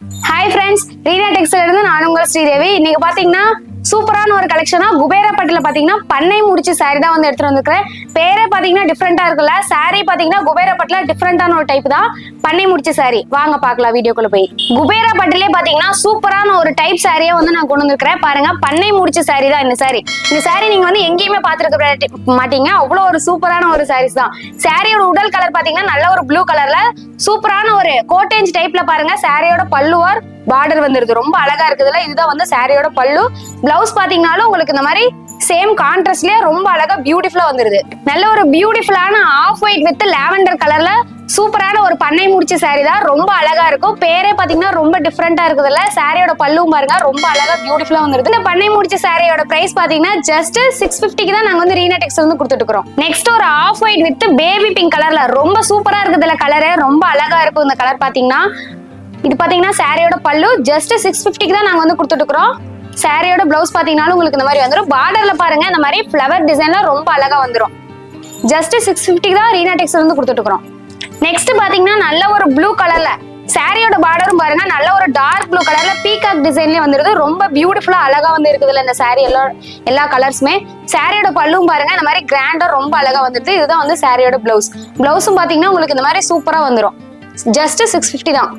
Hi friends, Reena டெக்ஸ்டைல இருந்து நான் உங்கள் ஸ்ரீதேவி. இன்னைக்கு பாத்தீங்கன்னா சூப்பரான ஒரு கலெக்ஷனா குபேரப்பட்டுல பாத்தீங்கன்னா பண்ணை முடிச்சு சாரி தான் வந்து எடுத்துட்டு வந்திருக்கிறேன். பேரே பாத்தீங்கன்னா டிஃப்ரெண்டா இருக்குல்ல. சாரி பாத்தீங்கன்னா குபேரப்பட்டுல டிஃப்ரெண்டான ஒரு டைப் தான் பண்ணை முடிச்சு சாரி. வாங்க பாக்கலாம் வீடியோக்குள்ள போய். குபேரப்பட்டுலயே பாத்தீங்கன்னா சூப்பரான ஒரு டைப் சாரியை வந்து நான் கொண்டு வந்திருக்கிறேன். பாருங்க, பண்ணை முடிச்சு சாரி தான் இந்த சாரி. இந்த சாரி நீங்க வந்து எங்கேயுமே பாத்துருக்க மாட்டீங்க. அவ்வளவு ஒரு சூப்பரான ஒரு சாரீஸ் தான். சாரியோட உடல் கலர் பாத்தீங்கன்னா நல்ல ஒரு ப்ளூ கலர்ல சூப்பரான ஒரு கோட்டேஜ் டைப்ல பாருங்க. சாரியோட பல்லுவார் பார்டர் வந்துருது, ரொம்ப அழகா இருக்குதுல்ல. இதுதான் வந்து சாரியோட பல்லு. பிளவுஸ் பாத்தீங்கன்னாலும் உங்களுக்கு இந்த மாதிரி சேம் கான்ட்ராஸ்ட்லயே ரொம்ப அழகா பியூட்டிஃபுல்லா வந்துருது. நல்ல ஒரு பியூட்டிஃபுல்லான ஆஃப் ஒயிட் வித் லாவெண்டர் கலர்ல சூப்பரான ஒரு பண்ணை முடிச்ச சாரி தான். ரொம்ப அழகா இருக்கும். பேரே பாத்தீங்கன்னா ரொம்ப டிஃப்ரெண்டா இருக்குதுல்ல. சாரியோட பல்லும் பாருங்க, ரொம்ப அழகா பியூட்டிஃபுல்லா வந்துருது. இந்த பண்ணை முடிச்ச சாரியோட பிரைஸ் பாத்தீங்கன்னா ஜஸ்ட் 650 தான் நாங்க வந்து ரீனா டெக்ஸ்டைல்ல வந்து கொடுத்துட்டு இருக்கோம். நெக்ஸ்ட் ஒரு off white with baby pink கலர்ல ரொம்ப சூப்பரா இருக்குதுல்ல. கலரு ரொம்ப அழகா இருக்கும். இந்த கலர் பாத்தீங்கன்னா இது பாத்தீங்கன்னா சாரியோட பல்லு ஜஸ்ட் 650 தான் நாங்க வந்து கொடுத்துட்டு இருக்கோம். சாரியோட பிளவுஸ் பாத்தீங்கன்னா உங்களுக்கு இந்த மாதிரி வந்துடும். பார்டர்ல பாருங்க இந்த மாதிரி ஃபிளவர் டிசைன்ல ரொம்ப அழகா வந்துடும். ஜஸ்ட் 650 தான் ரீனா டெக்ஸ்டைல்ல வந்து கொடுத்துட்டு இருக்கோம். நெக்ஸ்ட் பாத்தீங்கன்னா நல்ல ஒரு ப்ளூ கலர்ல சாரியோட பார்டரும் பாருங்க நல்ல ஒரு டார்க் ப்ளூ கலர்ல பீகாக் டிசைன்லயே வந்துருது. ரொம்ப பியூட்டிஃபுல்லா அழகா வந்து இருக்குதுல்ல இந்த சாரி. எல்லா கலர்ஸுமே. சாரியோட பல்லும் பாருங்க இந்த மாதிரி கிராண்டா ரொம்ப அழகா வந்துருது. இதுதான் வந்து சாரியோட பிளவுஸ். பிளவுஸும் பாத்தீங்கன்னா உங்களுக்கு இந்த மாதிரி சூப்பரா வந்துடும். ஜஸ்ட் 650 தான்.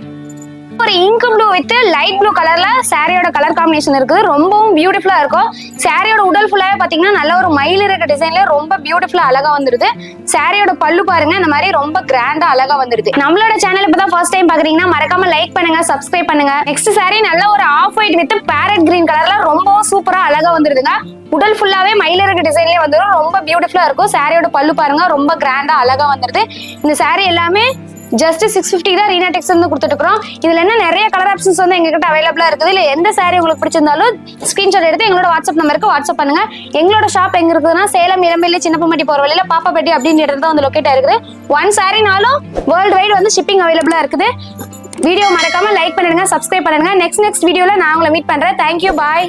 ஒரு ink blue with light blue கலர்ல சாரியோட கலர் காம்பினேஷன் இருக்குது. ரொம்பவும் பியூட்டிஃபுல்லா இருக்கும். சாரியோட உடல் ஃபுல்லாவே பாத்தீங்கன்னா நல்ல ஒரு மயில் இருக்க டிசைன்ல ரொம்ப பியூட்டிஃபுல்லா அழகா வந்துருது. சாரியோட பல்லு பாருங்க இந்த மாதிரி ரொம்ப கிராண்டா அழகா வந்துருது. நம்மளோட சேனல் இப்பதான் ஃபர்ஸ்ட் டைம் பாக்குறீங்கன்னா மறக்காம லைக் பண்ணுங்க, சப்ஸ்கிரைப் பண்ணுங்க. நெக்ஸ்ட் சாரி நல்ல ஒரு off white with parrot green கலர்ல ரொம்ப சூப்பரா அழகா வந்துருதுங்க. உடல் ஃபுல்லாவே மயில் இருக்க டிசைன்லயே வந்துடும். ரொம்ப பியூட்டிஃபுல்லா இருக்கும். சாரியோட பல்லு பாருங்க ரொம்ப கிராண்டா அழகா வந்துருது. இந்த சாரி எல்லாமே ஜஸ்ட் 650 தான் ரீனா டெக்ஸ்டைல்ல இருந்து கொடுத்துட்டு இருக்கோம். இதுல என்ன நிறைய கலர் ஆப்ஷன்ஸ் வந்து எங்ககிட்ட அவைலபிளா இருக்குது. இல்ல எந்த சாரி உங்களுக்கு பிடிச்சிருந்தாலும் ஸ்கிரீன்ஷாட் எடுத்து எங்களோட வாட்ஸ்அப் நம்பருக்கு வாட்ஸ்அப் பண்ணுங்க. எங்களோட ஷாப் எங்க இருக்குதுன்னா சேலம் இளம்பிள்ளை சின்னப்பம்பட்டி போற வழியில பாப்பாப்பட்டி அப்படின்ற இடத்துல வந்து லொக்கேட் ஆயிருக்குது. ஒன் சாரினாலும் வேர்ல்டு வைட் வந்து ஷிப்பிங் அவைலபிளா இருக்குது. வீடியோ மறக்காம லைக் பண்ணிடுங்க, சப்ஸ்கிரைப் பண்ணுங்க. நெக்ஸ்ட் வீடியோல நான் உங்களை மீட் பண்றேன். தேங்க்யூ, பாய்.